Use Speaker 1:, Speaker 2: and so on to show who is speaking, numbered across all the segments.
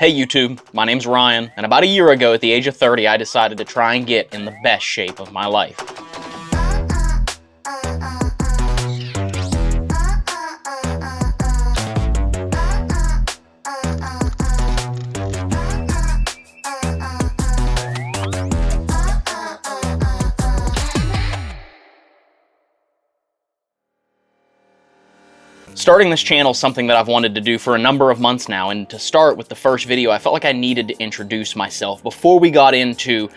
Speaker 1: Hey YouTube, my name's Ryan, and about a year ago at the age of 30, I decided to try and get in the best shape of my life. Starting this channel is something that I've wanted to do for a number of months now, and to start with the first video, I felt like I needed to introduce myself before we got into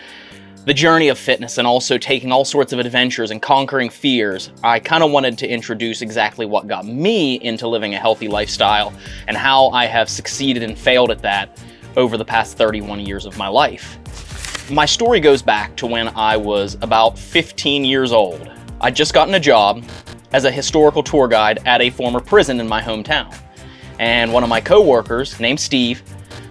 Speaker 1: the journey of fitness and also taking all sorts of adventures and conquering fears. I kind of wanted to introduce exactly what got me into living a healthy lifestyle and how I have succeeded and failed at that over the past 31 years of my life. My story goes back to when I was about 15 years old. I'd just gotten a job as a historical tour guide at a former prison in my hometown. And one of my coworkers, named Steve,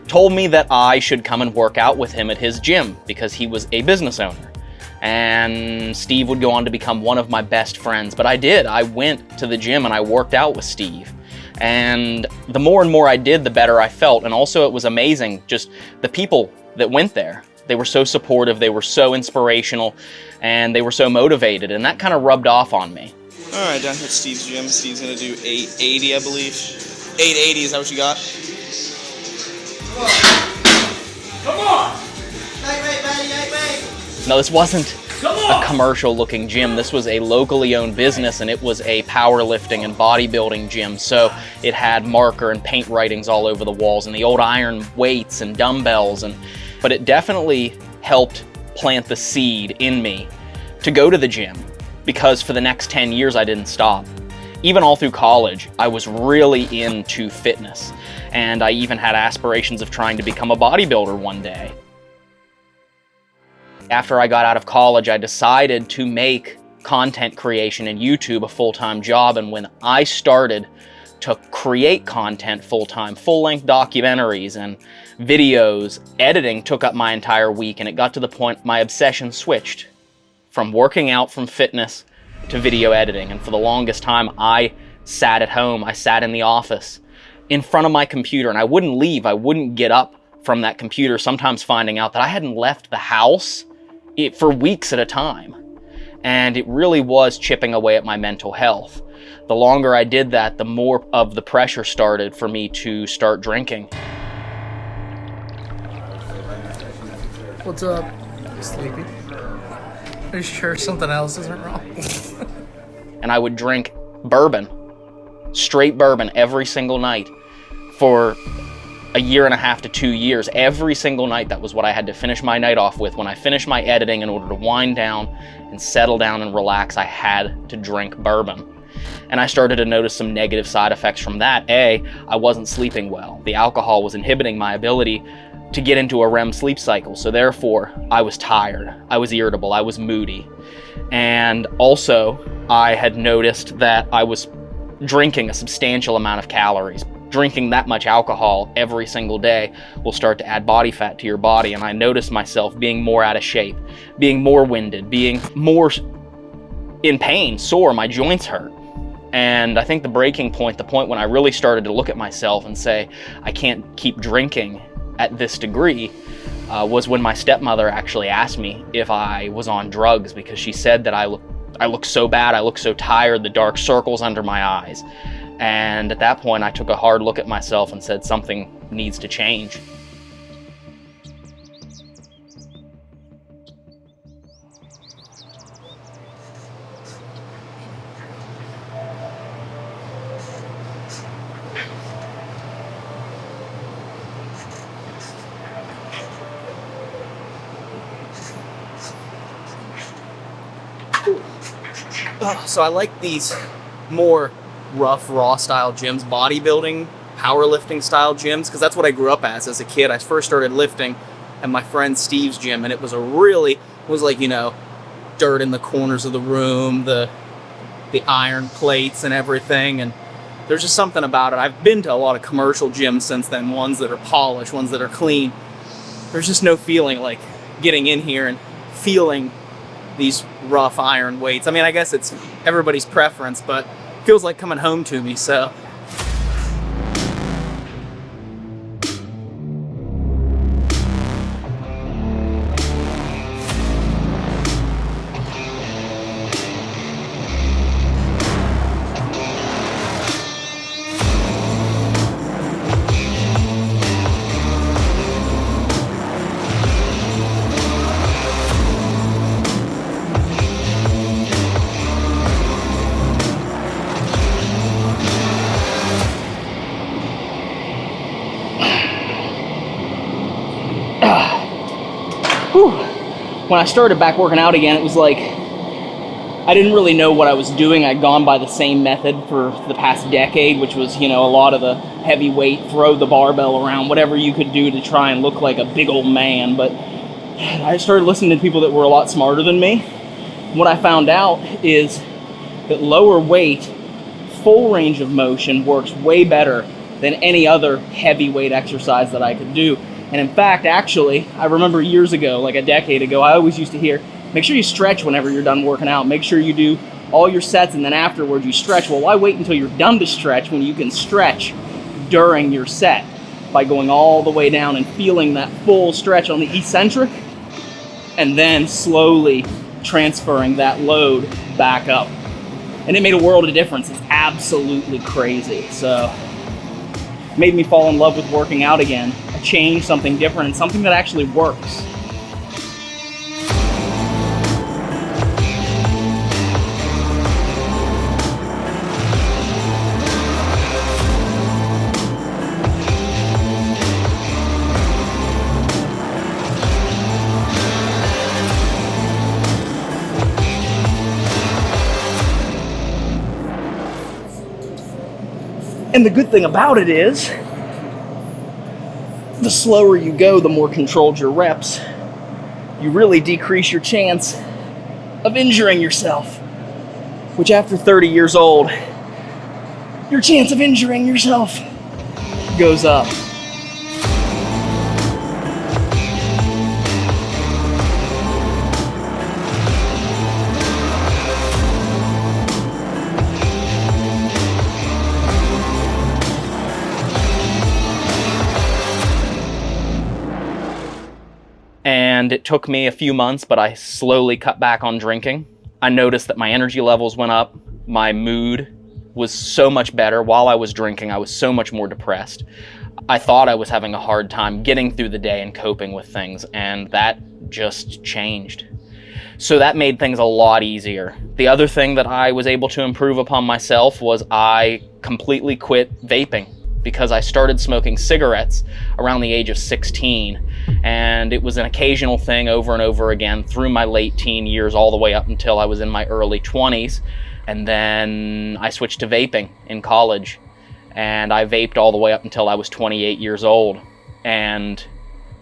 Speaker 1: told me that I should come and work out with him at his gym because he was a business owner. And Steve would go on to become one of my best friends. But I did. I went to the gym and I worked out with Steve. And the more and more I did, the better I felt. And also it was amazing, just the people that went there. They were so supportive, they were so inspirational, and they were so motivated. And that kind of rubbed off on me.
Speaker 2: All right, down here at Steve's gym. Steve's gonna do 880, I believe. 880, is that what you got?
Speaker 3: Come on!
Speaker 1: No, this wasn't a commercial looking gym. This was a locally owned business, and it was a powerlifting and bodybuilding gym. So it had marker and paint writings all over the walls and the old iron weights and dumbbells. But it definitely helped plant the seed in me to go to the gym, because for the next 10 years I didn't stop. Even all through college, I was really into fitness, and I even had aspirations of trying to become a bodybuilder one day. After I got out of college, I decided to make content creation and YouTube a full-time job, and when I started to create content full-time, full-length documentaries and videos, editing took up my entire week, and it got to the point my obsession switched from working out, from fitness, to video editing. And for the longest time, I sat at home, I sat in the office, in front of my computer, and I wouldn't leave, I wouldn't get up from that computer, sometimes finding out that I hadn't left the house for weeks at a time. And it really was chipping away at my mental health. The longer I did that, the more of the pressure started for me to start drinking.
Speaker 3: What's up? Sleepy? Are you sure something else isn't wrong?
Speaker 1: And I would drink bourbon, straight bourbon, every single night for a year and a half to 2 years. Every single night, that was what I had to finish my night off with. When I finished my editing, in order to wind down and settle down and relax, I had to drink bourbon. And I started to notice some negative side effects from that. I wasn't sleeping well. The alcohol was inhibiting my ability to get into a REM sleep cycle. So therefore, I was tired, I was irritable, I was moody. And also, I had noticed that I was drinking a substantial amount of calories. Drinking that much alcohol every single day will start to add body fat to your body. And I noticed myself being more out of shape, being more winded, being more in pain, sore, my joints hurt. And I think the breaking point, the point when I really started to look at myself and say, I can't keep drinking at this degree, was when my stepmother actually asked me if I was on drugs, because she said that I look so bad, I look so tired, the dark circles under my eyes. And at that point, I took a hard look at myself and said, something needs to change. So I like these more rough, raw style gyms, bodybuilding, powerlifting style gyms, because that's what I grew up as a kid. I first started lifting at my friend Steve's gym, and it was like, you know, dirt in the corners of the room, the iron plates and everything, and there's just something about it. I've been to a lot of commercial gyms since then, ones that are polished, ones that are clean. There's just no feeling like getting in here and feeling these rough iron weights. I mean, I guess it's everybody's preference, but it feels like coming home to me, so when I started back working out again, it was like I didn't really know what I was doing. I'd gone by the same method for the past decade, which was, a lot of the heavy weight, throw the barbell around, whatever you could do to try and look like a big old man. But I started listening to people that were a lot smarter than me. What I found out is that lower weight, full range of motion works way better than any other heavyweight exercise that I could do. And in fact, actually, I remember years ago, like a decade ago, I always used to hear, make sure you stretch whenever you're done working out. Make sure you do all your sets and then afterwards you stretch. Well, why wait until you're done to stretch when you can stretch during your set by going all the way down and feeling that full stretch on the eccentric and then slowly transferring that load back up. And it made a world of difference. It's absolutely crazy. So it made me fall in love with working out again. A change, something different, and something that actually works. And the good thing about it is, the slower you go, the more controlled your reps. You really decrease your chance of injuring yourself, which after 30 years old, your chance of injuring yourself goes up. And it took me a few months, but I slowly cut back on drinking. I noticed that my energy levels went up. My mood was so much better. While I was drinking, I was so much more depressed. I thought I was having a hard time getting through the day and coping with things, and that just changed. So that made things a lot easier. The other thing that I was able to improve upon myself was I completely quit vaping, because I started smoking cigarettes around the age of 16. And it was an occasional thing over and over again through my late teen years all the way up until I was in my early 20s. And then I switched to vaping in college. And I vaped all the way up until I was 28 years old. And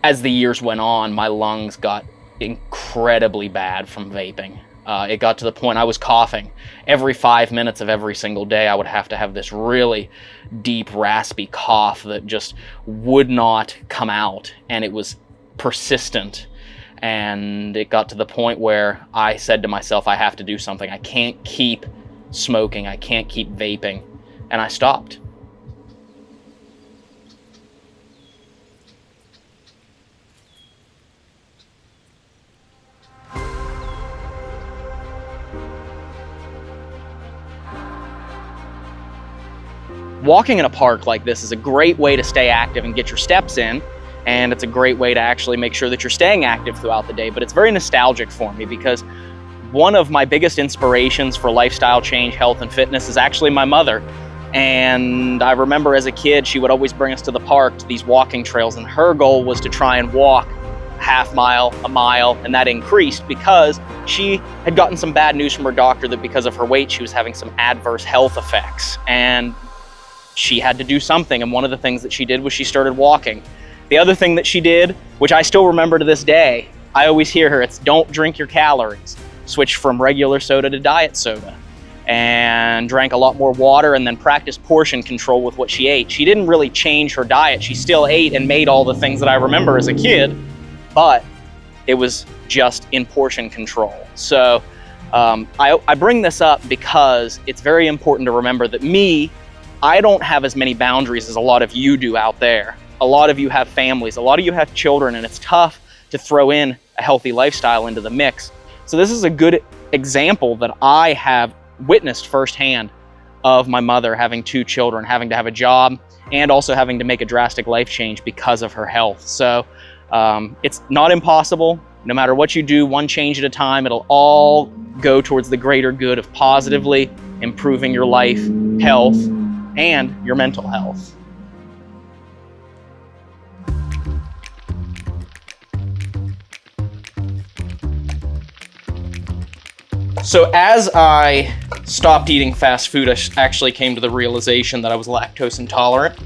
Speaker 1: as the years went on, my lungs got incredibly bad from vaping. It got to the point I was coughing. Every 5 minutes of every single day, I would have to have this really deep, raspy cough that just would not come out, and it was persistent. And it got to the point where I said to myself, I have to do something. I can't keep smoking. I can't keep vaping. And I stopped. Walking in a park like this is a great way to stay active and get your steps in, and it's a great way to actually make sure that you're staying active throughout the day. But it's very nostalgic for me because one of my biggest inspirations for lifestyle change, health, and fitness is actually my mother. And I remember as a kid, she would always bring us to the park, to these walking trails, and her goal was to try and walk half mile, a mile, and that increased because she had gotten some bad news from her doctor that because of her weight, she was having some adverse health effects. And she had to do something, and one of the things that she did was she started walking. The other thing that she did, which I still remember to this day, I always hear her, it's don't drink your calories. Switched from regular soda to diet soda, and drank a lot more water, and then practiced portion control with what she ate. She didn't really change her diet. She still ate and made all the things that I remember as a kid, but it was just in portion control. So I bring this up because it's very important to remember that I don't have as many boundaries as a lot of you do out there. A lot of you have families, a lot of you have children, and it's tough to throw in a healthy lifestyle into the mix. So this is a good example that I have witnessed firsthand of my mother having 2 children, having to have a job, and also having to make a drastic life change because of her health. So it's not impossible. No matter what you do, one change at a time, it'll all go towards the greater good of positively improving your life, health, and your mental health. So as I stopped eating fast food, I actually came to the realization that I was lactose intolerant.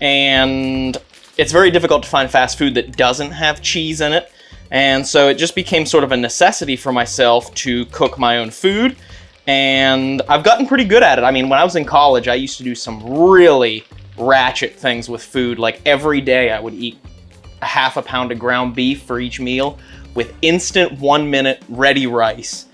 Speaker 1: And it's very difficult to find fast food that doesn't have cheese in it. And so it just became sort of a necessity for myself to cook my own food. And I've gotten pretty good at it. I mean, when I was in college, I used to do some really ratchet things with food. Like every day I would eat a half a pound of ground beef for each meal with instant 1-minute ready rice.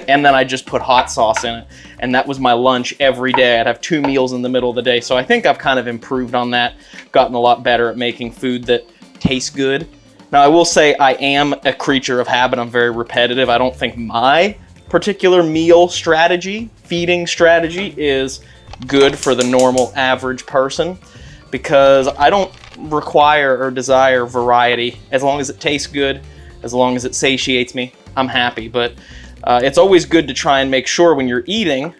Speaker 1: And then I just put hot sauce in it. And that was my lunch every day. I'd have 2 meals in the middle of the day. So I think I've kind of improved on that, gotten a lot better at making food that tastes good. Now I will say I am a creature of habit. I'm very repetitive. I don't think my particular meal strategy, feeding strategy, is good for the normal average person, because I don't require or desire variety. As long as it tastes good, as long as it satiates me, I'm happy. But it's always good to try and make sure when you're eating,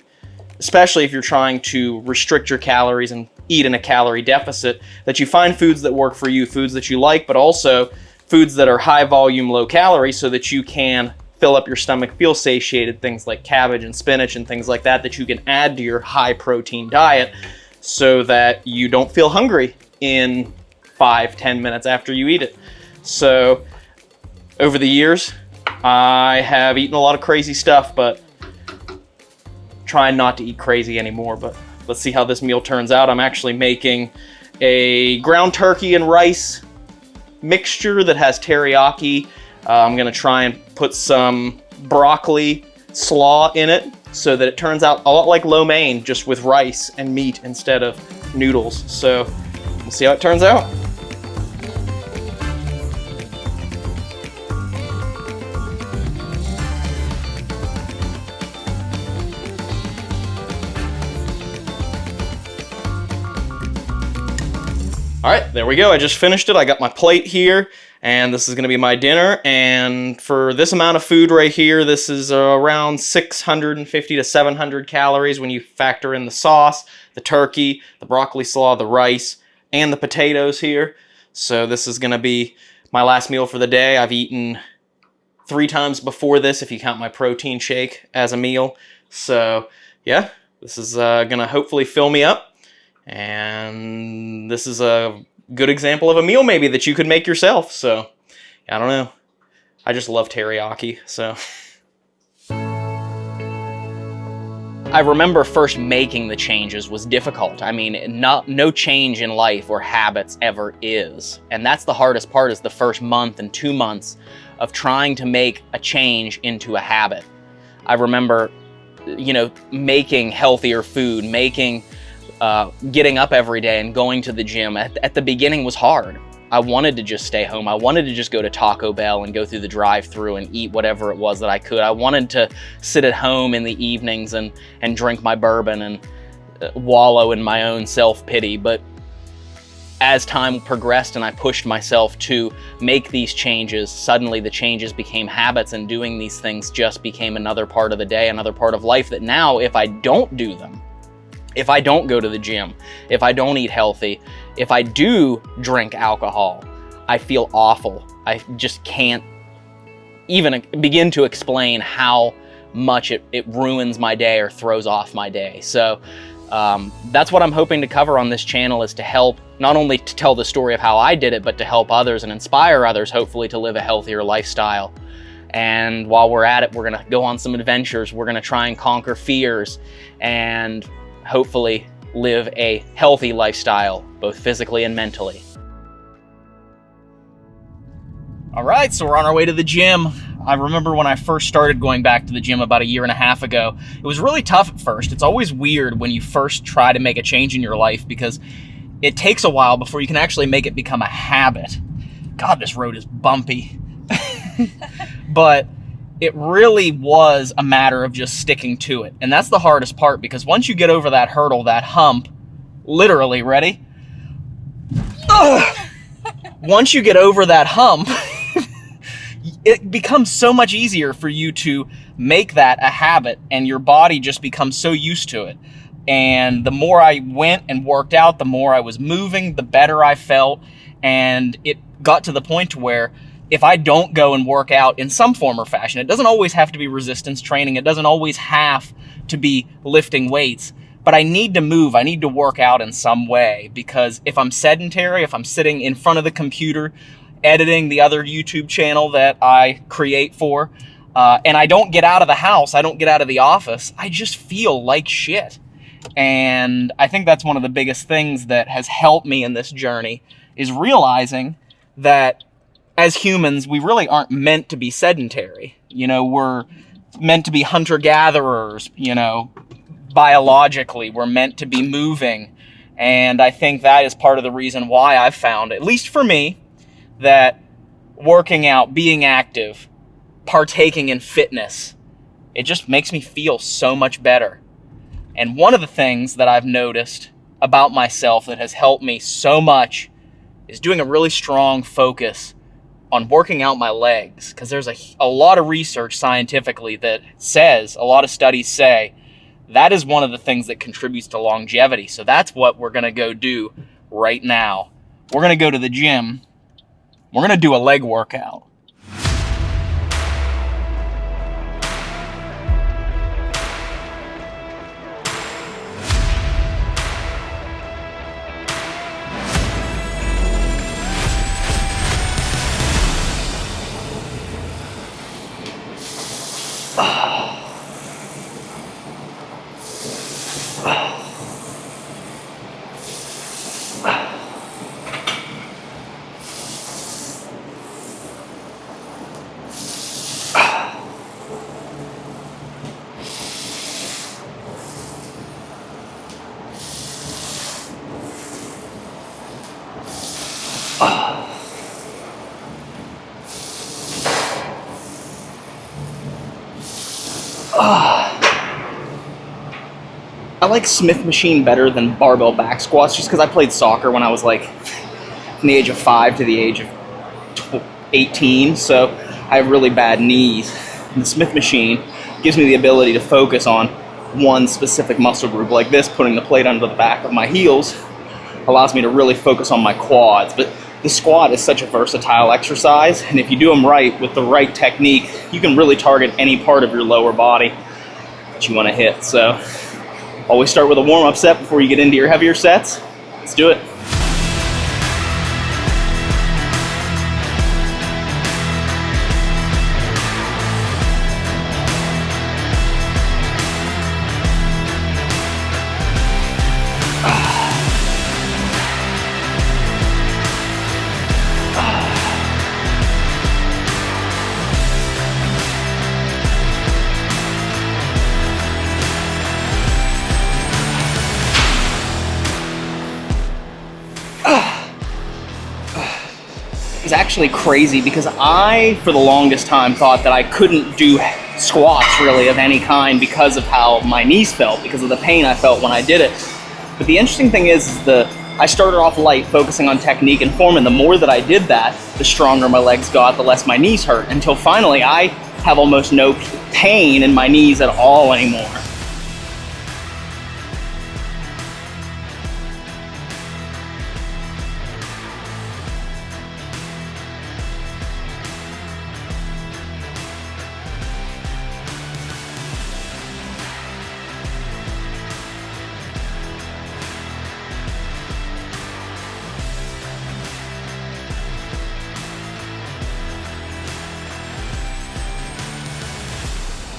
Speaker 1: especially if you're trying to restrict your calories and eat in a calorie deficit, that you find foods that work for you, foods that you like, but also foods that are high volume, low calorie, so that you can fill up your stomach, feel satiated, things like cabbage and spinach and things like that you can add to your high protein diet so that you don't feel hungry in 5-10 minutes after you eat it. So over the years, I have eaten a lot of crazy stuff, but trying not to eat crazy anymore. But let's see how this meal turns out. I'm actually making a ground turkey and rice mixture that has teriyaki. I'm gonna try and put some broccoli slaw in it so that it turns out a lot like lo mein, just with rice and meat instead of noodles. So we'll see how it turns out. All right, there we go. I just finished it. I got my plate here, and this is gonna be my dinner. And for this amount of food right here, this is around 650 to 700 calories when you factor in the sauce, the turkey, the broccoli slaw, the rice, and the potatoes here. So this is gonna be my last meal for the day. I've eaten 3 times before this, if you count my protein shake as a meal. So yeah, this is gonna hopefully fill me up. And this is a good example of a meal maybe that you could make yourself. So I don't know. I just love teriyaki, so. I remember first making the changes was difficult. I mean, no change in life or habits ever is. And that's the hardest part, is the first month and 2 months of trying to make a change into a habit. I remember, you know, making healthier food, getting up every day and going to the gym. At the beginning was hard. I wanted to just stay home. I wanted to just go to Taco Bell and go through the drive-thru and eat whatever it was that I could. I wanted to sit at home in the evenings and drink my bourbon and wallow in my own self-pity. But as time progressed and I pushed myself to make these changes, suddenly the changes became habits, and doing these things just became another part of the day, another part of life that now, if I don't do them, if I don't go to the gym, if I don't eat healthy, if I do drink alcohol, I feel awful. I just can't even begin to explain how much it ruins my day or throws off my day. So that's what I'm hoping to cover on this channel, is to help, not only to tell the story of how I did it, but to help others and inspire others, hopefully, to live a healthier lifestyle. And while we're at it, we're gonna go on some adventures. We're gonna try and conquer fears and hopefully live a healthy lifestyle, both physically and mentally. All right, so we're on our way to the gym. I remember when I first started going back to the gym about 1.5 years ago, it was really tough at first. It's always weird when you first try to make a change in your life, because it takes a while before you can actually make it become a habit. God, this road is bumpy. But it really was a matter of just sticking to it. And that's the hardest part, because once you get over that hurdle, that hump, literally, ready? Once you get over that hump, it becomes so much easier for you to make that a habit, and your body just becomes so used to it. And the more I went and worked out, the more I was moving, the better I felt. And it got to the point to where if I don't go and work out in some form or fashion, it doesn't always have to be resistance training. It doesn't always have to be lifting weights, but I need to move. I need to work out in some way, because if I'm sedentary, if I'm sitting in front of the computer editing the other YouTube channel that I create for, and I don't get out of the house, I don't get out of the office, I just feel like shit. And I think that's one of the biggest things that has helped me in this journey, is realizing that as humans, we really aren't meant to be sedentary. You know, we're meant to be hunter-gatherers, you know, biologically. We're meant to be moving. And I think that is part of the reason why I've found, at least for me, that working out, being active, partaking in fitness, it just makes me feel so much better. And one of the things that I've noticed about myself that has helped me so much is doing a really strong focus on working out my legs, because there's a lot of research scientifically that says, a lot of studies say, that is one of the things that contributes to longevity. So that's what we're going to go do right now. We're going to go to the gym. We're going to do a leg workout. I like Smith machine better than barbell back squats, just because I played soccer when I was like from the age of 5 to the age of 18, so I have really bad knees. And the Smith machine gives me the ability to focus on one specific muscle group, like this, putting the plate under the back of my heels allows me to really focus on my quads. But the squat is such a versatile exercise, and if you do them right with the right technique, you can really target any part of your lower body that you want to hit. So always start with a warm-up set before you get into your heavier sets. Let's do it. It's actually crazy, because I, for the longest time, thought that I couldn't do squats really of any kind because of how my knees felt, because of the pain I felt when I did it. But the interesting thing is I started off light, focusing on technique and form, and the more that I did that, the stronger my legs got, the less my knees hurt, until finally I have almost no pain in my knees at all anymore.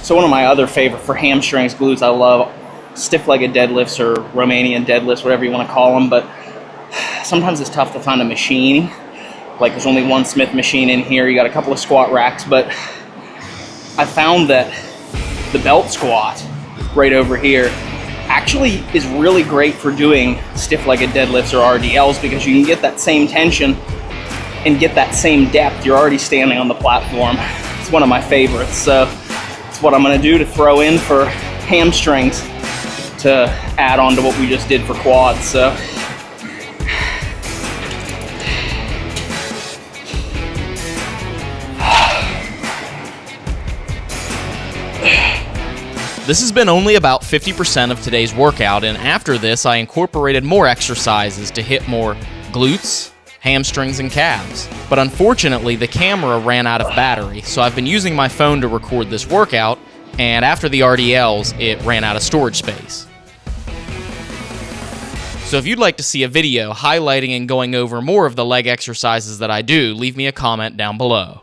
Speaker 1: So one of my other favorite for hamstrings, glutes, I love stiff-legged deadlifts or Romanian deadlifts, whatever you want to call them, but sometimes it's tough to find a machine. Like, there's only one Smith machine in here. You got a couple of squat racks, but I found that the belt squat right over here actually is really great for doing stiff-legged deadlifts or RDLs, because you can get that same tension and get that same depth. You're already standing on the platform. It's one of my favorites. So it's what I'm going to do to throw in for hamstrings to add on to what we just did for quads. So
Speaker 4: This has been only about 50% of today's workout, and after this I incorporated more exercises to hit more glutes, hamstrings and calves. But unfortunately, the camera ran out of battery, so I've been using my phone to record this workout, and after the RDLs, it ran out of storage space. So if you'd like to see a video highlighting and going over more of the leg exercises that I do, leave me a comment down below.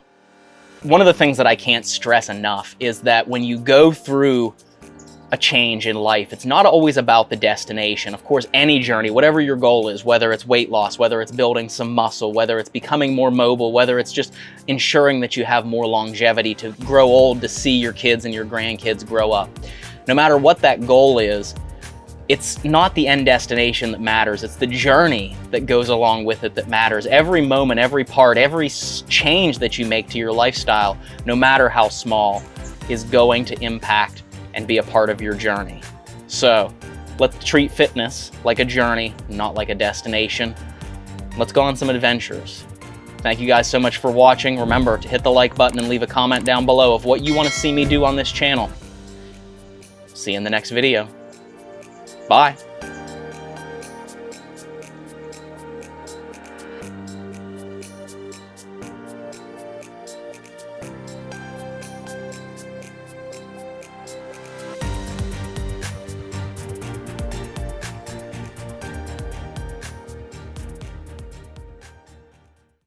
Speaker 1: One of the things that I can't stress enough is that when you go through a change in life, it's not always about the destination. Of course, any journey, whatever your goal is, whether it's weight loss, whether it's building some muscle, whether it's becoming more mobile, whether it's just ensuring that you have more longevity to grow old, to see your kids and your grandkids grow up. No matter what that goal is, it's not the end destination that matters. It's the journey that goes along with it that matters. Every moment, every part, every change that you make to your lifestyle, no matter how small, is going to impact and be a part of your journey. So let's treat fitness like a journey, not like a destination. Let's go on some adventures. Thank you guys so much for watching. Remember to hit the like button and leave a comment down below of what you want to see me do on this channel. See you in the next video. Bye.